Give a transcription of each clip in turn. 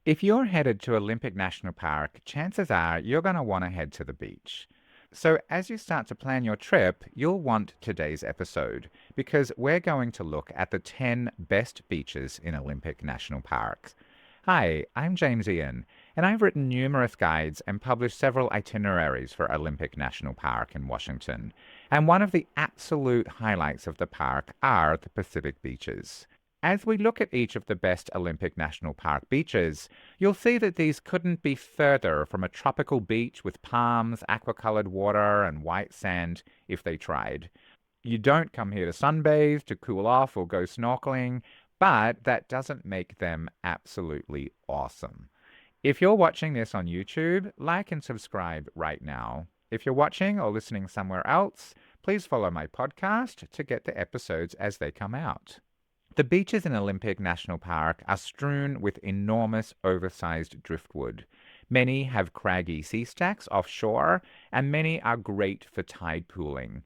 If you're headed to Olympic National Park, chances are you're going to want to head to the beach. So, as you start to plan your trip, you'll want today's episode because we're going to look at the 10 best beaches in Olympic National Park. Hi, I'm James Ian, and I've written numerous guides and published several itineraries for Olympic National Park in Washington. And one of the absolute highlights of the park are the Pacific beaches. As we look at each of the best Olympic National Park beaches, you'll see that these couldn't be further from a tropical beach with palms, aqua-colored water, and white sand if they tried. You don't come here to sunbathe, to cool off, or go snorkeling, but that doesn't make them absolutely awesome. If you're watching this on YouTube, like and subscribe right now. If you're watching or listening somewhere else, please follow my podcast to get the episodes as they come out. The beaches in Olympic National Park are strewn with enormous oversized driftwood. Many have craggy sea stacks offshore, and many are great for tide pooling.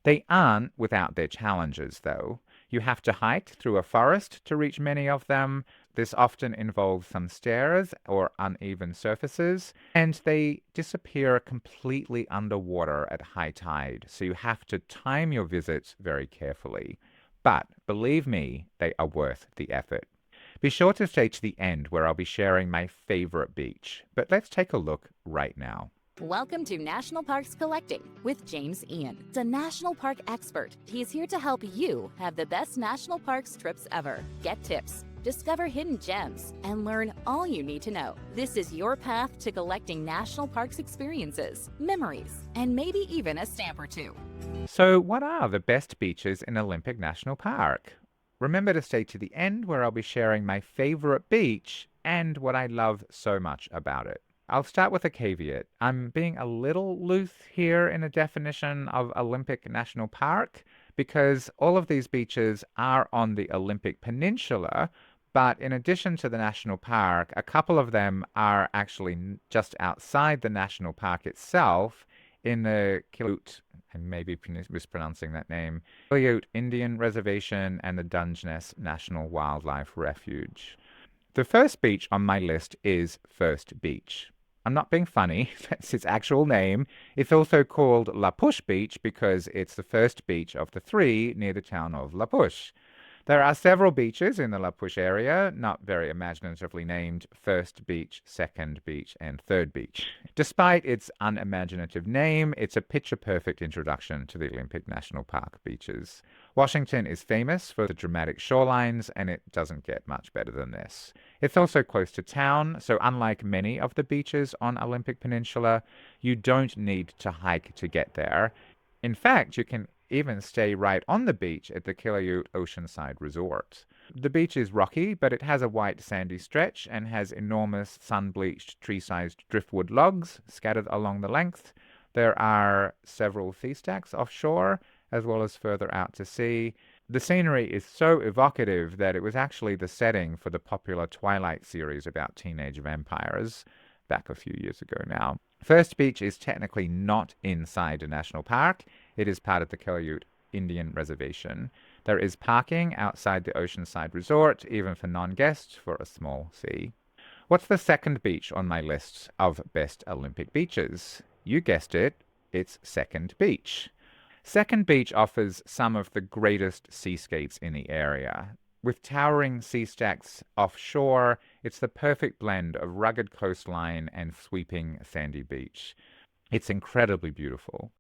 They aren't without their challenges, though. You have to hike through a forest to reach many of them. This often involves some stairs or uneven surfaces, and they disappear completely underwater at high tide, so you have to time your visits very carefully. But believe me, they are worth the effort. Be sure to stay to the end where I'll be sharing my favorite beach. But let's take a look right now. Welcome to National Parks Collecting with James Ian. He's a national park expert. He's here to help you have the best national parks trips ever. Get tips, discover hidden gems, and learn all you need to know. This is your path to collecting national parks experiences, memories, and maybe even a stamp or two. So, what are the best beaches in Olympic National Park? Remember to stay to the end where I'll be sharing my favorite beach and what I love so much about it. I'll start with a caveat. I'm being a little loose here in a definition of Olympic National Park because all of these beaches are on the Olympic Peninsula, but in addition to the national park, a couple of them are actually just outside the national park itself in the Kalaloch, I may be mispronouncing that name, Kalaloch Indian Reservation and the Dungeness National Wildlife Refuge. The first beach on my list is First Beach. I'm not being funny, that's its actual name. It's also called La Push Beach because it's the first beach of the three near the town of La Push. There are several beaches in the La Push area, not very imaginatively named First Beach, Second Beach, and Third Beach. Despite its unimaginative name, it's a picture-perfect introduction to the Olympic National Park beaches. Washington is famous for the dramatic shorelines, and it doesn't get much better than this. It's also close to town, so unlike many of the beaches on Olympic Peninsula, you don't need to hike to get there. In fact, you can even stay right on the beach at the Kalaloch Oceanside Resort. The beach is rocky, but it has a white sandy stretch and has enormous sun-bleached tree-sized driftwood logs scattered along the length. There are several sea stacks offshore, as well as further out to sea. The scenery is so evocative that it was actually the setting for the popular Twilight series about teenage vampires, back a few years ago now. First Beach is technically not inside a national park. It is part of the Kalaloch Indian Reservation. There is parking outside the Oceanside Resort, even for non-guests, for a small fee. What's the second beach on my list of best Olympic beaches? You guessed it, it's Second Beach. Second Beach offers some of the greatest seascapes in the area. With towering sea stacks offshore, it's the perfect blend of rugged coastline and sweeping sandy beach. It's incredibly beautiful.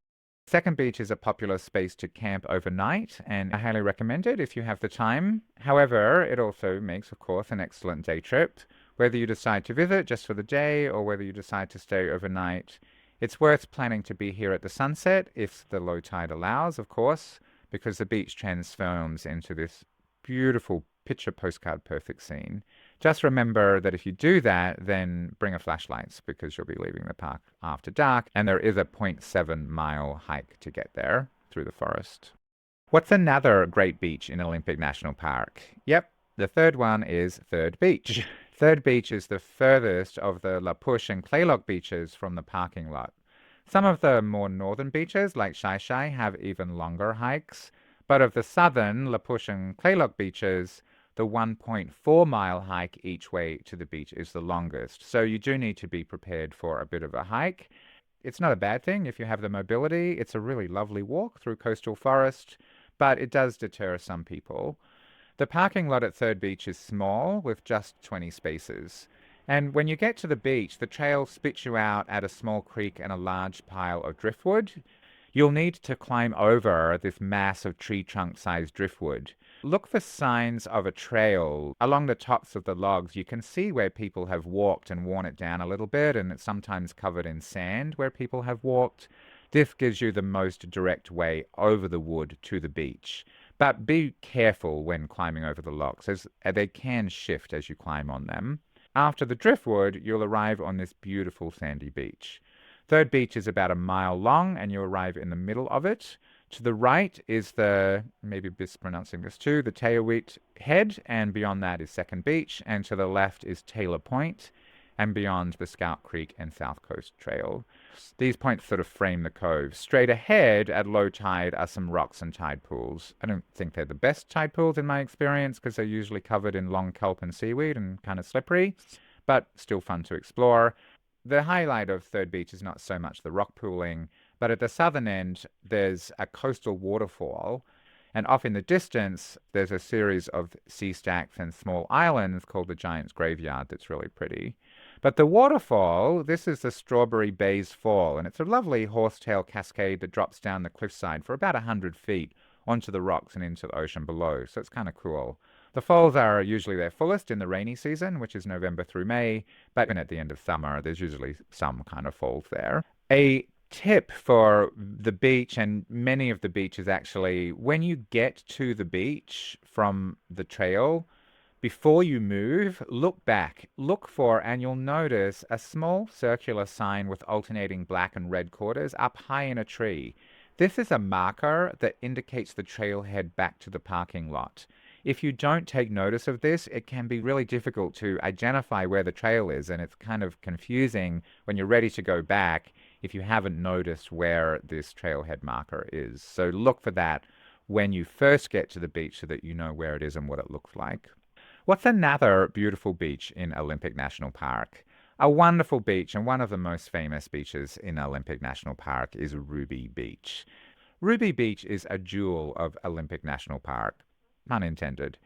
Second Beach is a popular space to camp overnight, and I highly recommend it if you have the time. However, it also makes, of course, an excellent day trip. Whether you decide to visit just for the day or whether you decide to stay overnight, it's worth planning to be here at the sunset, if the low tide allows, of course, because the beach transforms into this beautiful picture postcard perfect scene. Just remember that if you do that, then bring a flashlight because you'll be leaving the park after dark, and there is a 0.7-mile hike to get there through the forest. What's another great beach in Olympic National Park? Yep, the third one is Third Beach. Third Beach is the furthest of the La Push and Kalaloch beaches from the parking lot. Some of the more northern beaches, like Shi Shi, have even longer hikes, but of the southern La Push and Kalaloch beaches, The 1.4-mile hike each way to the beach is the longest. So you do need to be prepared for a bit of a hike. It's not a bad thing if you have the mobility. It's a really lovely walk through coastal forest, but it does deter some people. The parking lot at Third Beach is small with just 20 spaces. And when you get to the beach, the trail spits you out at a small creek and a large pile of driftwood. You'll need to climb over this mass of tree trunk sized driftwood. Look for signs of a trail. Along the tops of the logs, you can see where people have walked and worn it down a little bit, and it's sometimes covered in sand where people have walked. This gives you the most direct way over the wood to the beach. But be careful when climbing over the logs, as they can shift as you climb on them. After the driftwood, you'll arrive on this beautiful sandy beach. Third Beach is about a mile long, and you arrive in the middle of it. To the right is the, maybe mispronouncing this too, the Teawit Head, and beyond that is Second Beach, and to the left is Taylor Point, and beyond the Scout Creek and South Coast Trail. These points sort of frame the cove. Straight ahead at low tide are some rocks and tide pools. I don't think they're the best tide pools in my experience because they're usually covered in long kelp and seaweed and kind of slippery, but still fun to explore. The highlight of Third Beach is not so much the rock pooling, but at the southern end, there's a coastal waterfall. And off in the distance, there's a series of sea stacks and small islands called the Giant's Graveyard that's really pretty. But the waterfall, this is the Strawberry Bays Fall, and it's a lovely horsetail cascade that drops down the cliffside for about 100 feet onto the rocks and into the ocean below. So it's kind of cool. The falls are usually their fullest in the rainy season, which is November through May, but even at the end of summer, there's usually some kind of falls there. A tip for the beach, and many of the beaches actually, when you get to the beach from the trail, before you move, look back. Look for, and you'll notice, a small circular sign with alternating black and red quarters up high in a tree. This is a marker that indicates the trailhead back to the parking lot. If you don't take notice of this, it can be really difficult to identify where the trail is, and it's kind of confusing when you're ready to go back if you haven't noticed where this trailhead marker is. So look for that when you first get to the beach so that you know where it is and what it looks like. What's another beautiful beach in Olympic National Park? A wonderful beach, and one of the most famous beaches in Olympic National Park, is Ruby Beach. Ruby Beach is a jewel of Olympic National Park. Pun intended.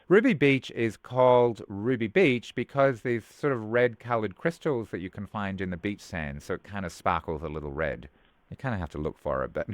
Ruby Beach is called Ruby Beach because these sort of red-colored crystals that you can find in the beach sand, so it kind of sparkles a little red. You kind of have to look for it, but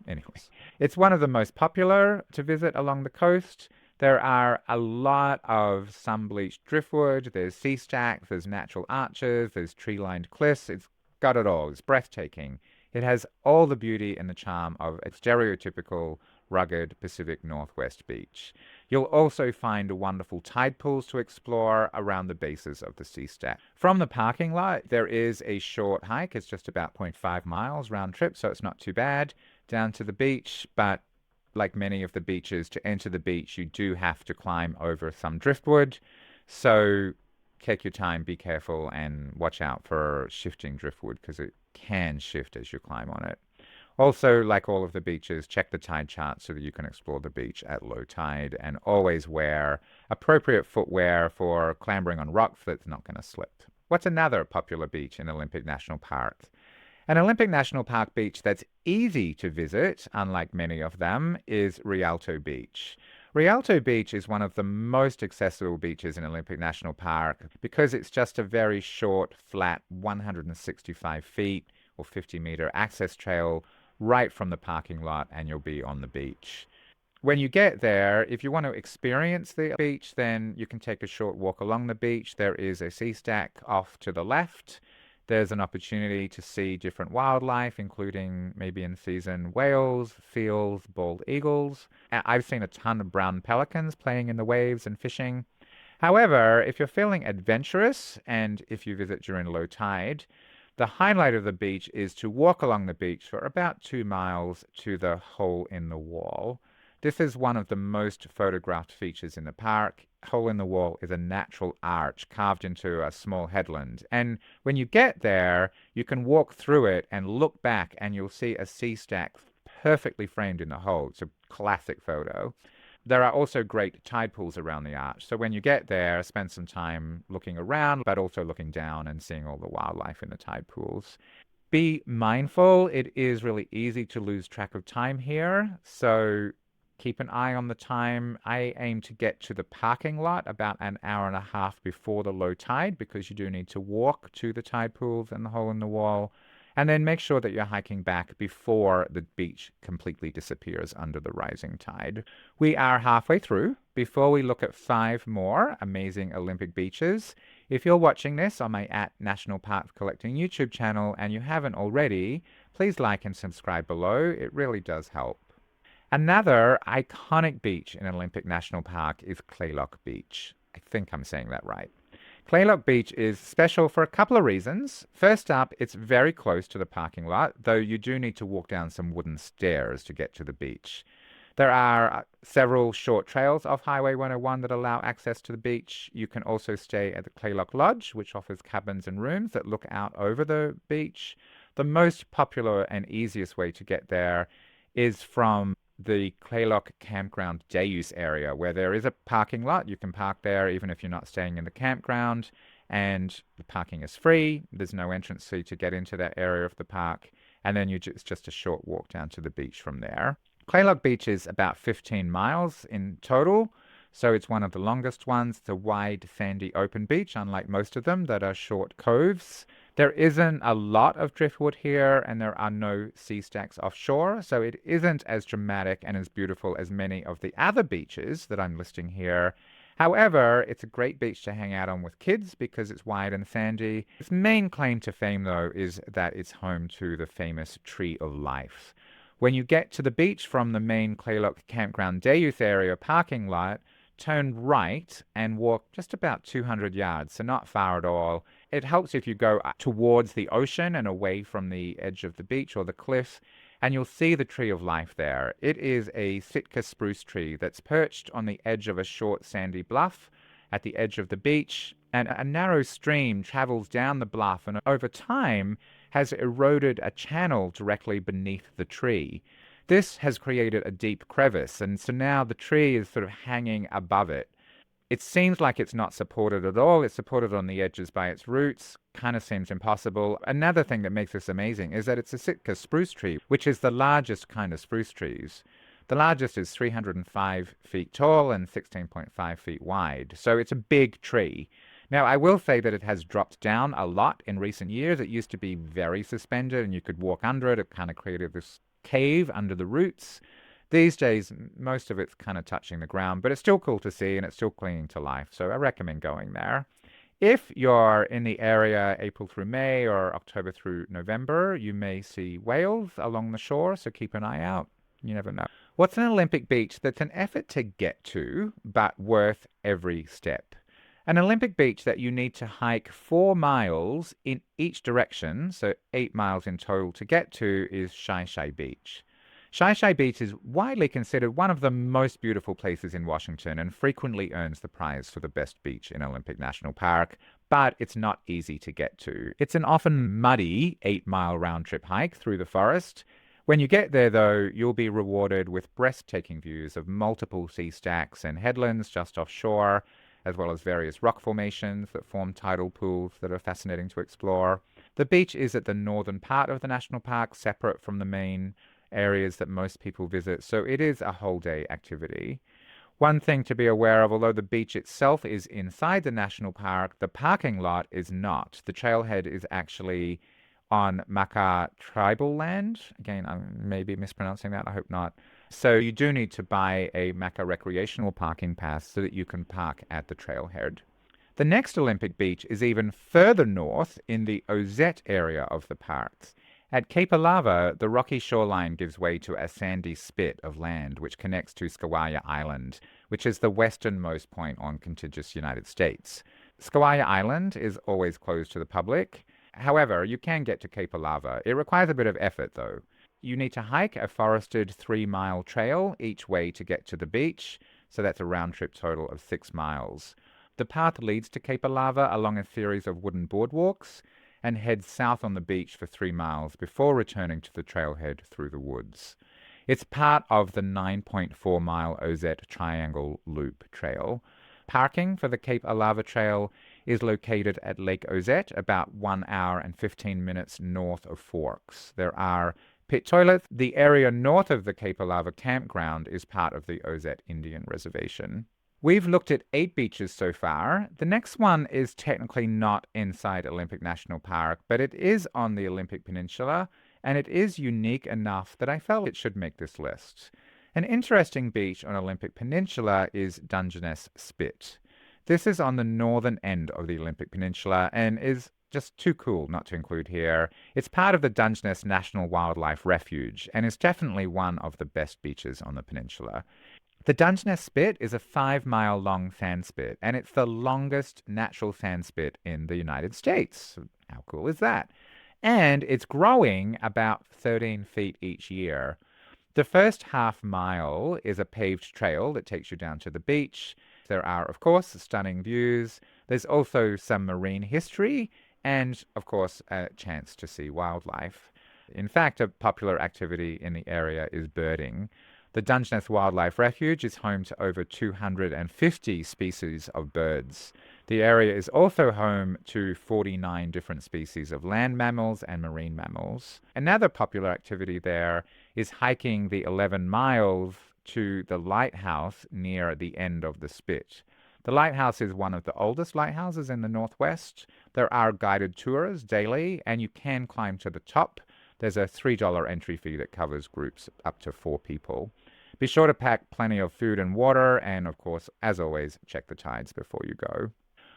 anyway. It's one of the most popular to visit along the coast. There are a lot of sun-bleached driftwood, there's sea stacks, there's natural arches, there's tree-lined cliffs. It's got it all. It's breathtaking. It has all the beauty and the charm of a stereotypical rugged Pacific Northwest beach. You'll also find wonderful tide pools to explore around the bases of the sea stack. From the parking lot, there is a short hike. It's just about 0.5 miles round trip, so it's not too bad, down to the beach. But like many of the beaches, to enter the beach, you do have to climb over some driftwood. So take your time, be careful, and watch out for shifting driftwood because it can shift as you climb on it. Also, like all of the beaches, check the tide chart so that you can explore the beach at low tide, and always wear appropriate footwear for clambering on rocks that's not going to slip. What's another popular beach in Olympic National Park? An Olympic National Park beach that's easy to visit, unlike many of them, is Rialto Beach. Rialto Beach is one of the most accessible beaches in Olympic National Park because it's just a very short, flat 165 feet or 50-meter access trail right from the parking lot, and you'll be on the beach. When you get there, if you want to experience the beach, then you can take a short walk along the beach. There is a sea stack off to the left. There's an opportunity to see different wildlife, including maybe in season whales, seals, bald eagles. I've seen a ton of brown pelicans playing in the waves and fishing. However, if you're feeling adventurous and if you visit during low tide, the highlight of the beach is to walk along the beach for about 2 miles to the hole in the wall. This is one of the most photographed features in the park. Hole in the wall is a natural arch carved into a small headland. And when you get there, you can walk through it and look back and you'll see a sea stack perfectly framed in the hole. It's a classic photo. There are also great tide pools around the arch. So when you get there, spend some time looking around, but also looking down and seeing all the wildlife in the tide pools. Be mindful. It is really easy to lose track of time here. So keep an eye on the time. I aim to get to the parking lot about an hour and a half before the low tide because you do need to walk to the tide pools and the hole in the wall. And then make sure that you're hiking back before the beach completely disappears under the rising tide. We are halfway through. Before we look at 5 more amazing Olympic beaches, if you're watching this on my National Parks Collecting YouTube channel and you haven't already, please like and subscribe below. It really does help. Another iconic beach in Olympic National Park is Kalaloch Beach. I think I'm saying that right. Kalaloch Beach is special for a couple of reasons. First up, it's very close to the parking lot, though you do need to walk down some wooden stairs to get to the beach. There are several short trails off Highway 101 that allow access to the beach. You can also stay at the Kalaloch Lodge, which offers cabins and rooms that look out over the beach. The most popular and easiest way to get there is from the Kalaloch campground day use area, where there is a parking lot. You can park there even if you're not staying in the campground, and the parking is free. There's no entrance fee to get into that area of the park, and then it's just a short walk down to the beach from there. Kalaloch Beach is about 15 miles in total, so it's one of the longest ones. It's a wide, sandy, open beach, unlike most of them that are short coves. There isn't a lot of driftwood here, and there are no sea stacks offshore, so it isn't as dramatic and as beautiful as many of the other beaches that I'm listing here. However, it's a great beach to hang out on with kids because it's wide and sandy. Its main claim to fame, though, is that it's home to the famous Tree of Life. When you get to the beach from the main Kalaloch Campground Day Use Area parking lot, turn right and walk just about 200 yards, so not far at all. It helps if you go towards the ocean and away from the edge of the beach or the cliffs, and you'll see the Tree of Life there. It is a Sitka spruce tree that's perched on the edge of a short sandy bluff at the edge of the beach, and a narrow stream travels down the bluff and over time has eroded a channel directly beneath the tree. This has created a deep crevice, and so now the tree is sort of hanging above it. It seems like it's not supported at all. It's supported on the edges by its roots. Kind of seems impossible. Another thing that makes this amazing is that it's a Sitka spruce tree, which is the largest kind of spruce trees. The largest is 305 feet tall and 16.5 feet wide. So it's a big tree. Now, I will say that it has dropped down a lot in recent years. It used to be very suspended and you could walk under it. It kind of created this cave under the roots. These days, most of it's kind of touching the ground, but it's still cool to see and it's still clinging to life. So I recommend going there. If you're in the area April through May or October through November, you may see whales along the shore, so keep an eye out. You never know. What's an Olympic beach that's an effort to get to, but worth every step? An Olympic beach that you need to hike 4 miles in each direction, so 8 miles in total to get to, is Shi Shi Beach. Shi Shi Beach is widely considered one of the most beautiful places in Washington and frequently earns the prize for the best beach in Olympic National Park, but it's not easy to get to. It's an often muddy 8-mile round-trip hike through the forest. When you get there, though, you'll be rewarded with breathtaking views of multiple sea stacks and headlands just offshore, as well as various rock formations that form tidal pools that are fascinating to explore. The beach is at the northern part of the national park, separate from the main areas that most people visit, so it is a whole day activity. One thing to be aware of, although the beach itself is inside the national park, the parking lot is not. The trailhead is actually on Makah tribal land. Again, I may be mispronouncing that, I hope not. So you do need to buy a Makah recreational parking pass so that you can park at the trailhead. The next Olympic beach is even further north in the Ozette area of the parks. At Cape Alava, the rocky shoreline gives way to a sandy spit of land which connects to Skawaya Island, which is the westernmost point on contiguous United States. Skawaya Island is always closed to the public. However, you can get to Cape Alava. It requires a bit of effort, though. You need to hike a forested 3-mile trail each way to get to the beach, so that's a round-trip total of 6 miles. The path leads to Cape Alava along a series of wooden boardwalks and heads south on the beach for 3 miles before returning to the trailhead through the woods. It's part of the 9.4-mile Ozette Triangle Loop Trail. Parking for the Cape Alava Trail is located at Lake Ozette, about 1 hour and 15 minutes north of Forks. There are pit toilets. The area north of the Cape Alava campground is part of the Ozette Indian Reservation. We've looked at 8 beaches so far. The next one is technically not inside Olympic National Park, but it is on the Olympic Peninsula, and it is unique enough that I felt it should make this list. An interesting beach on Olympic Peninsula is Dungeness Spit. This is on the northern end of the Olympic Peninsula and is just too cool not to include here. It's part of the Dungeness National Wildlife Refuge and is definitely one of the best beaches on the peninsula. The Dungeness Spit is a 5-mile long sand spit, and it's the longest natural sand spit in the United States. How cool is that? And it's growing about 13 feet each year. The first half mile is a paved trail that takes you down to the beach. There are, of course, stunning views. There's also some marine history and, of course, a chance to see wildlife. In fact, a popular activity in the area is birding. The Dungeness Wildlife Refuge is home to over 250 species of birds. The area is also home to 49 different species of land mammals and marine mammals. Another popular activity there is hiking the 11 miles to the lighthouse near the end of the spit. The lighthouse is one of the oldest lighthouses in the Northwest. There are guided tours daily, and you can climb to the top. There's a $3 entry fee that covers groups up to 4 people. Be sure to pack plenty of food and water, and of course, as always, check the tides before you go.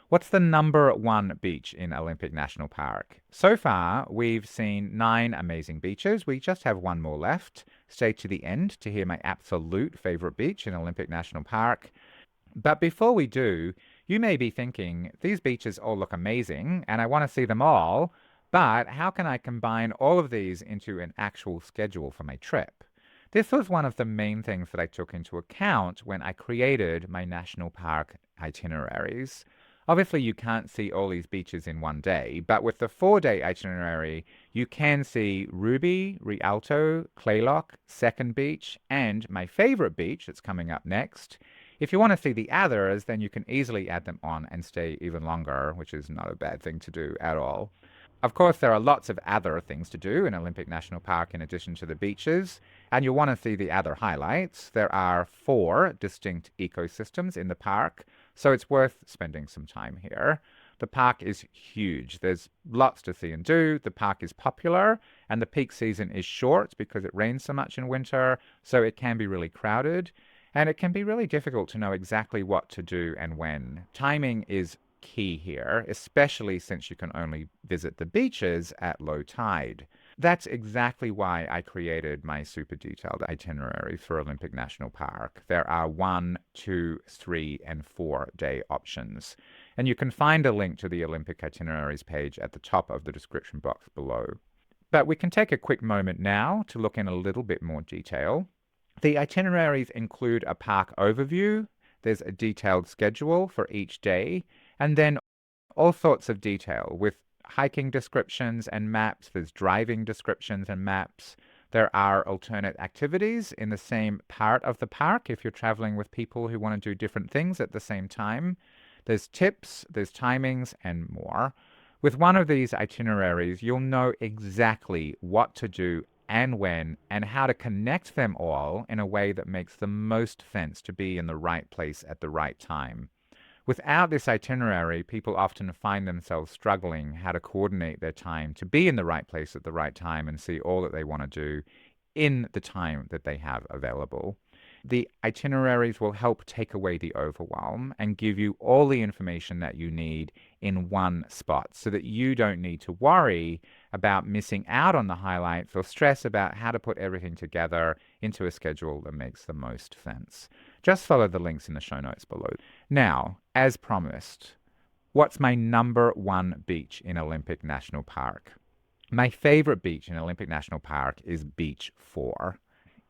What's the number 1 beach in Olympic National Park? So far, we've seen 9 amazing beaches. We just have 1 more left. Stay to the end to hear my absolute favorite beach in Olympic National Park. But before we do, you may be thinking, these beaches all look amazing, and I want to see them all, but how can I combine all of these into an actual schedule for my trip? This was one of the main things that I took into account when I created my national park itineraries. Obviously, you can't see all these beaches in one day, but with the 4-day itinerary, you can see Ruby, Rialto, Kalaloch, Second Beach, and my favorite beach that's coming up next. If you want to see the others, then you can easily add them on and stay even longer, which is not a bad thing to do at all. Of course, there are lots of other things to do in Olympic National Park in addition to the beaches, and you'll want to see the other highlights. There are 4 distinct ecosystems in the park, so it's worth spending some time here. The park is huge. There's lots to see and do. The park is popular, and the peak season is short because it rains so much in winter, so it can be really crowded, and it can be really difficult to know exactly what to do and when. Timing is key here, especially since you can only visit the beaches at low tide. That's exactly why I created my super detailed itinerary for Olympic National Park. There are 1, 2, 3, and 4-day options. And you can find a link to the Olympic itineraries page at the top of the description box below. But we can take a quick moment now to look in a little bit more detail. The itineraries include a park overview, there's a detailed schedule for each day, and then all sorts of detail with hiking descriptions and maps. There's driving descriptions and maps. There are alternate activities in the same part of the park if you're traveling with people who want to do different things at the same time. There's tips, there's timings, and more. With one of these itineraries, you'll know exactly what to do and when, and how to connect them all in a way that makes the most sense to be in the right place at the right time. Without this itinerary, people often find themselves struggling how to coordinate their time to be in the right place at the right time and see all that they want to do in the time that they have available. The itineraries will help take away the overwhelm and give you all the information that you need in one spot so that you don't need to worry about missing out on the highlights or stress about how to put everything together into a schedule that makes the most sense. Just follow the links in the show notes below. Now, as promised, what's my number 1 beach in Olympic National Park? My favorite beach in Olympic National Park is Beach 4.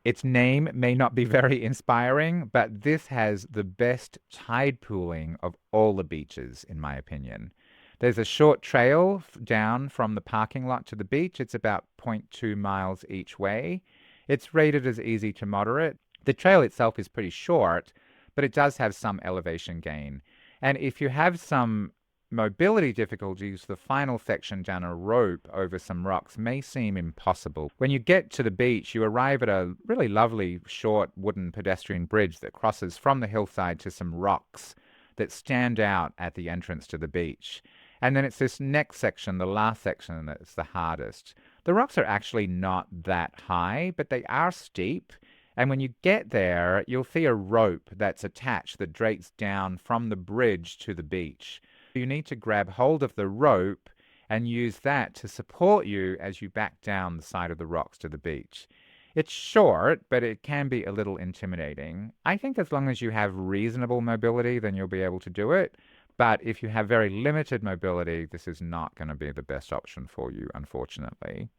Its name may not be very inspiring, but this has the best tide pooling of all the beaches, in my opinion. There's a short trail down from the parking lot to the beach. It's about 0.2 miles each way. It's rated as easy to moderate. The trail itself is pretty short, but it does have some elevation gain. And if you have some mobility difficulties, the final section down a rope over some rocks may seem impossible. When you get to the beach, you arrive at a really lovely short wooden pedestrian bridge that crosses from the hillside to some rocks that stand out at the entrance to the beach. And then it's this next section, the last section, that's the hardest. The rocks are actually not that high, but they are steep. And when you get there, you'll see a rope that's attached that drapes down from the bridge to the beach. You need to grab hold of the rope and use that to support you as you back down the side of the rocks to the beach. It's short, but it can be a little intimidating. I think as long as you have reasonable mobility, then you'll be able to do it. But if you have very limited mobility, this is not going to be the best option for you, unfortunately.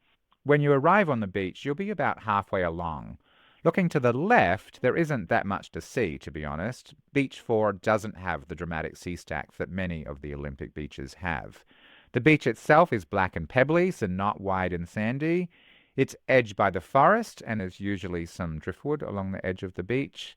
When you arrive on the beach, you'll be about halfway along. Looking to the left, there isn't that much to see, to be honest. Beach 4 doesn't have the dramatic sea stacks that many of the Olympic beaches have. The beach itself is black and pebbly, so not wide and sandy. It's edged by the forest, and there's usually some driftwood along the edge of the beach.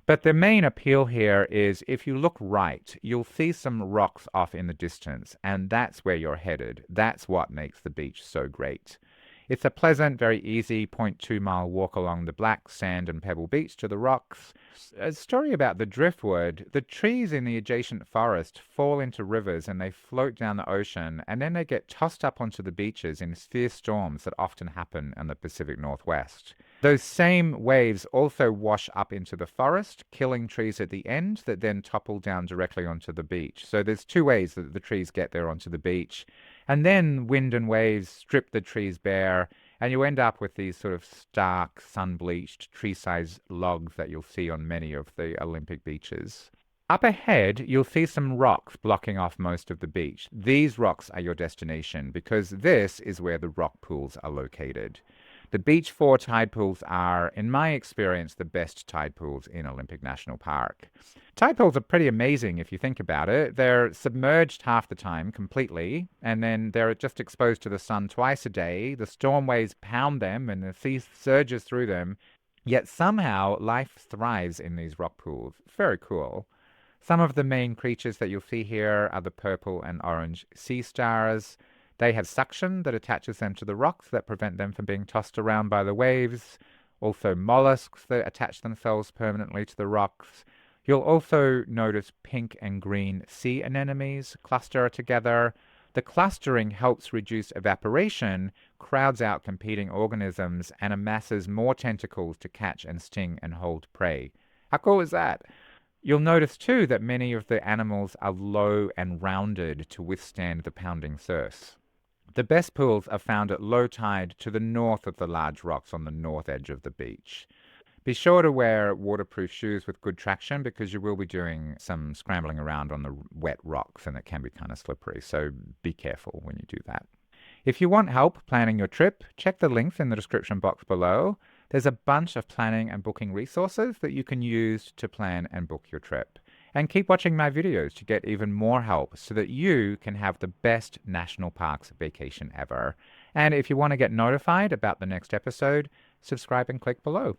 But the main appeal here is if you look right, you'll see some rocks off in the distance, and that's where you're headed. That's what makes the beach so great. It's a pleasant, very easy 0.2-mile walk along the black sand and pebble beach to the rocks. A story about the driftwood: the trees in the adjacent forest fall into rivers and they float down the ocean, and then they get tossed up onto the beaches in fierce storms that often happen in the Pacific Northwest. Those same waves also wash up into the forest, killing trees at the end that then topple down directly onto the beach. So there's two ways that the trees get there onto the beach. And then wind and waves strip the trees bare, and you end up with these sort of stark, sun-bleached, tree-sized logs that you'll see on many of the Olympic beaches. Up ahead, you'll see some rocks blocking off most of the beach. These rocks are your destination because this is where the rock pools are located. The Beach 4 tide pools are, in my experience, the best tide pools in Olympic National Park. Tide pools are pretty amazing if you think about it. They're submerged half the time completely, and then they're just exposed to the sun twice a day. The storm waves pound them and the sea surges through them, yet somehow life thrives in these rock pools. Very cool. Some of the main creatures that you'll see here are the purple and orange sea stars. They have suction that attaches them to the rocks that prevent them from being tossed around by the waves. Also mollusks that attach themselves permanently to the rocks. You'll also notice pink and green sea anemones cluster together. The clustering helps reduce evaporation, crowds out competing organisms, and amasses more tentacles to catch and sting and hold prey. How cool is that? You'll notice too that many of the animals are low and rounded to withstand the pounding surf. The best pools are found at low tide to the north of the large rocks on the north edge of the beach. Be sure to wear waterproof shoes with good traction because you will be doing some scrambling around on the wet rocks and it can be kind of slippery, so be careful when you do that. If you want help planning your trip, check the links in the description box below. There's a bunch of planning and booking resources that you can use to plan and book your trip. And keep watching my videos to get even more help so that you can have the best national parks vacation ever. And if you want to get notified about the next episode, subscribe and click below.